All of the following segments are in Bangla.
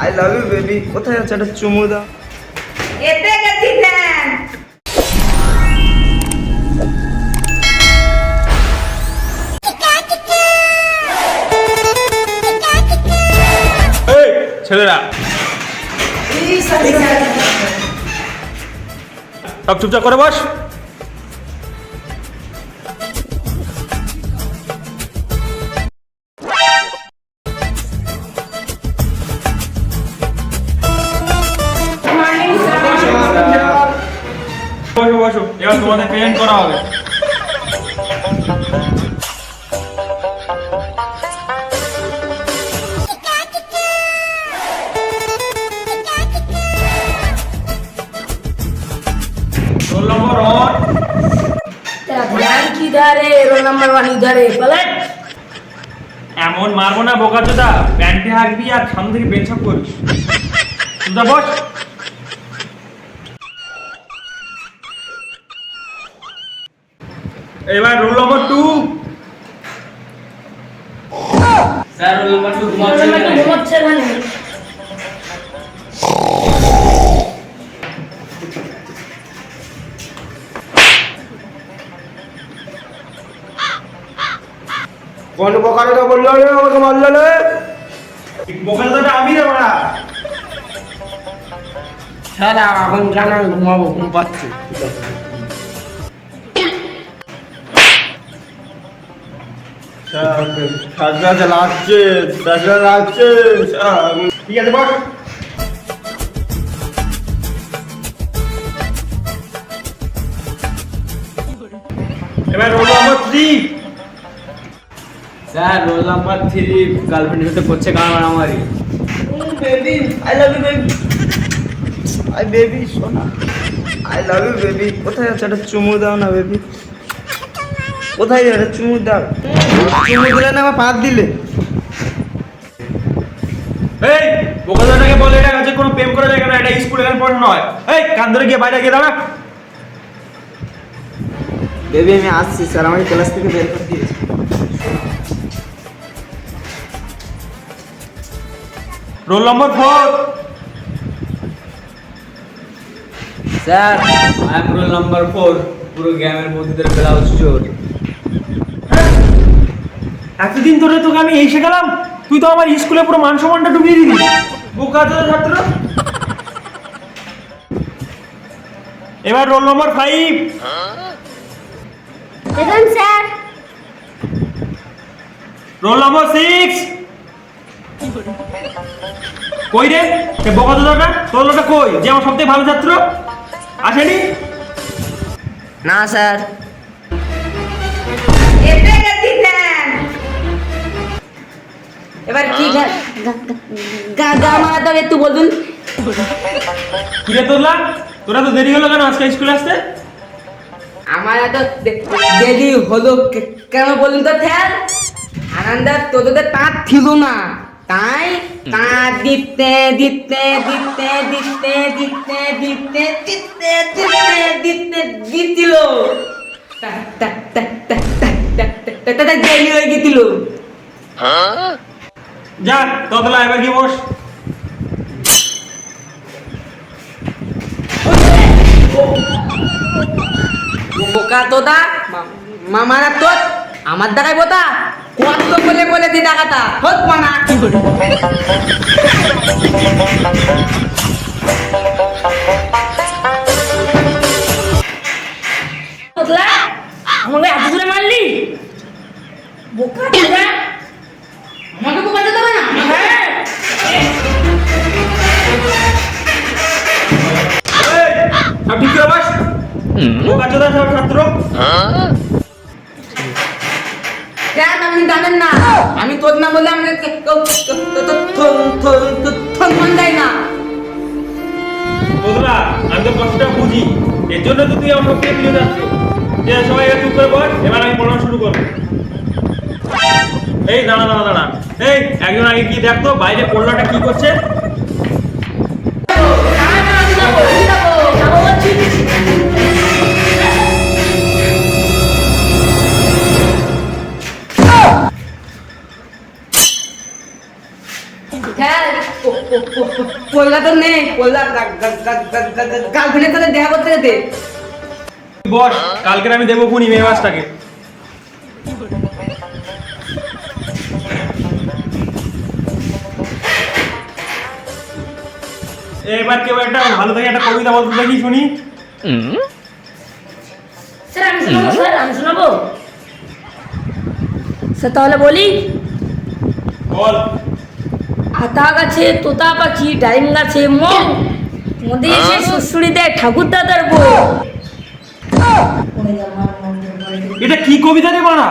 I love you baby. কোথায় আছে একটা চুমু দাও। এতে গেছি দেন। এই ছেলেরা সব চুপচাপ করে বস। বসো বসো, এবার তোমাদের প্রেজেন্ট করা হবে। रोल नंबर और तेरा ध्यान किधर है? रोल नंबर 1 इधर है। पलट। এমন মারবো না বোকাচোদা, প্যান্টে হাঁকবি আর সামনে থেকে বেঞ্চ আপ করিস। চুপচাপ বস। এবার রোল নম্বর 2। স্যার রোল নাম্বার 2 ঘুমাচ্ছে এখানে। কোন বোকাটা বললো রে আমাকে মারলো রে? বোকাচোদাটা আমি রে বাড়া। স্যার এখন জানা ঘুমাবো, ঘুম পাচ্ছে। সাজা লাগছে, সাজা লাগছে। ঠিক আছে বস। এবার roll number 3। Sir roll number 3 গার্লফ্রেন্ডের সাথে করছে গান মারামারি। Baby I love you baby. I baby সোনা, আই লাভ ইউ বেবি। কোথায় আছে একটা চুমু দাও না বেবি। কোথায় একটা চুমু দাও। চুমু দিলে না আমার পাত দিলে। এই বোকাচোদাটাকে বলে এটা কাছে কোনো প্রেম করা যায় না, এটা স্কুলে গান পড়ানো হয়। এই কান ধরে গিয়ে বাইরে গিয়ে দাঁড়া। বেবি আমি আসছি স্যার, আমাকে ক্লাস থেকে বের করে দিয়েছে। Roll number 4। Sir I am roll number 4, পুরো গ্রামের মধ্যে ব্লাউজ চোর। এতদিন ধরে তোকে আমি এই শেখালাম, তুই তো আমার স্কুলে পুরো মান সম্মানটা ডুবিয়ে দিলি। বোকাচোদা ছাত্র। এবার রোল নম্বর 5। দেখুন স্যার। Roll number 6। কই রে সে বোকাচোদাটা? তোর লোকটা কই যে আমার সবথেকে ভালো ছাত্র? আসেনি? না স্যার। এতে গেছি দেন। এবার কি গা মারাতে হবে একটু বলুন। কিরে তোরা তো দেরি হলো কেন আজকে স্কুলে আসতে? আমার এত দেরি হলো কেন বলুন তো স্যার? আনন্দ তোদের তাঁত ছিল না, তাই তাঁত দিতে দিতে দিতে দিতে দিতে দিতে দিতে দিতে দিতে দিছিল। দেরি হয়ে গেছিল। যা ততলা এবার কি বস। বোকা তোদা মামারা তোর আমার দেখাই বোতা কত বলে বলে দি টাকাটা হোক মানা কি করে। তোদলা আমাকে এত জোরে মারলি? বোকা তোদা আমাকে বোকা দিতে হবে না। হ্যাঁ সব ঠিক করে বস। বোকাচোদা সব ছাত্র। কেন আপনি জানেন না আমি তোর না বলে আমি ফোন দেয় না। বন্ধুরা আমি তো কষ্টটা বুঝি, এর জন্য তো তুই আমার সবথেকে প্রিয় ছাত্র। যে সবাই এবার চুপ করে বস, এবার আমি পড়ানো শুরু করবো। এই দাঁড়া। এই একজন আগে কি দেখতো বাইরে পড়লাটা কি করছে? স্যার পোল্লা তো নেই, পোল্লা গার্লফ্রেন্ডের সাথে দেখা করতে গেছে। বস, কালকে আমি দেবো ফোন মেয়ে মাসটাকে। এবার কেউ একটা ভালো থেকে একটা কবিতা বলতে দেখি শুনি। স্যার আমি শোনাবো, স্যার আমি শোনাবো। স্যার তাহলে বলি। বল। আতা গাছে তোতা পাখি, ডাইম গাছে মৌ, মধ্যে এসে সুড়সুড়ি দেয় ঠাকুর দাদার বউ। এটা কি কবিতা রে বানা?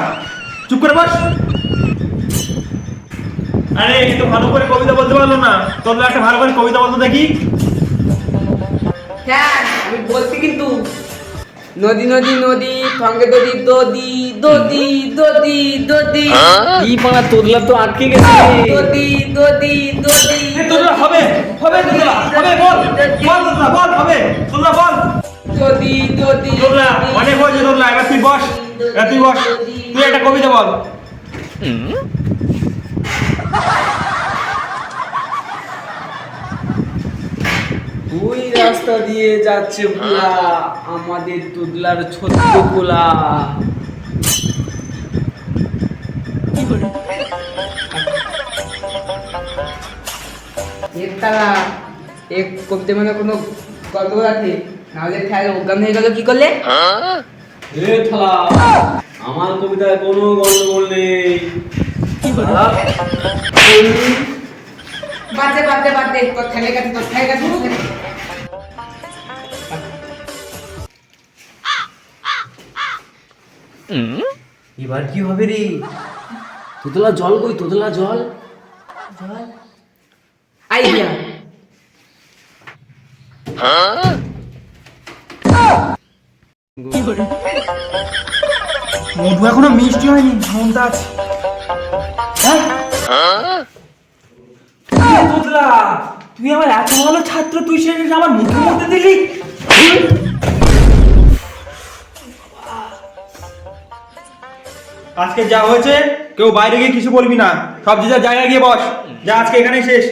চুপ করে বস। আরে এই তো ভালো করে কবিতা বলতে পারলো না, তোর একটা ভালো করে কবিতা বলতে দেখি। স্যার আমি বলছি কিন্তু, নদী নদী নদী সঙ্গে দদি দদি দদি দদি দদি কি পানা তোদলা তো আটকে গেছে। দদি দদি দদি তোরা হবে হবে তোরা হবে বল বল তোরা বল হবে তোরা বল দদি দদি তোরা অনেক হয়েছে তোরা এবার তুই বস এবার তুই বস তুই একটা কবিতা বল ওই রাস্তা দিয়ে যাচ্ছে ভোলা, আমাদের তোদলার ছোট্ট কোলা। তারা এক কবিতা মানে কোনো গল্প আছে, নাহলে খেয়াল অজ্ঞান হয়ে গেল কি করলে? এ থালা, আমার কবিতায় কোনো গন্ডগোল নেই। বাদে বাদে বাদে তোর খেলে গেছে, তোর খেলে গেছে। এবার কি হবে রে? তোদলা জল কই? তোদলা জল আইডিয়া মধু এখনো মিষ্টি হয়নি, মনটা আছে। তোদলা তুই আমার এত ভালো ছাত্র, তুই সে আমার মুখের মধ্যে দিলি। আজকে যা হয়েছে কেউ বাইরে গিয়ে কিছু বলবি না, সব যে যার জায়গায় গিয়ে বস। যা আজকে এখানেই শেষ।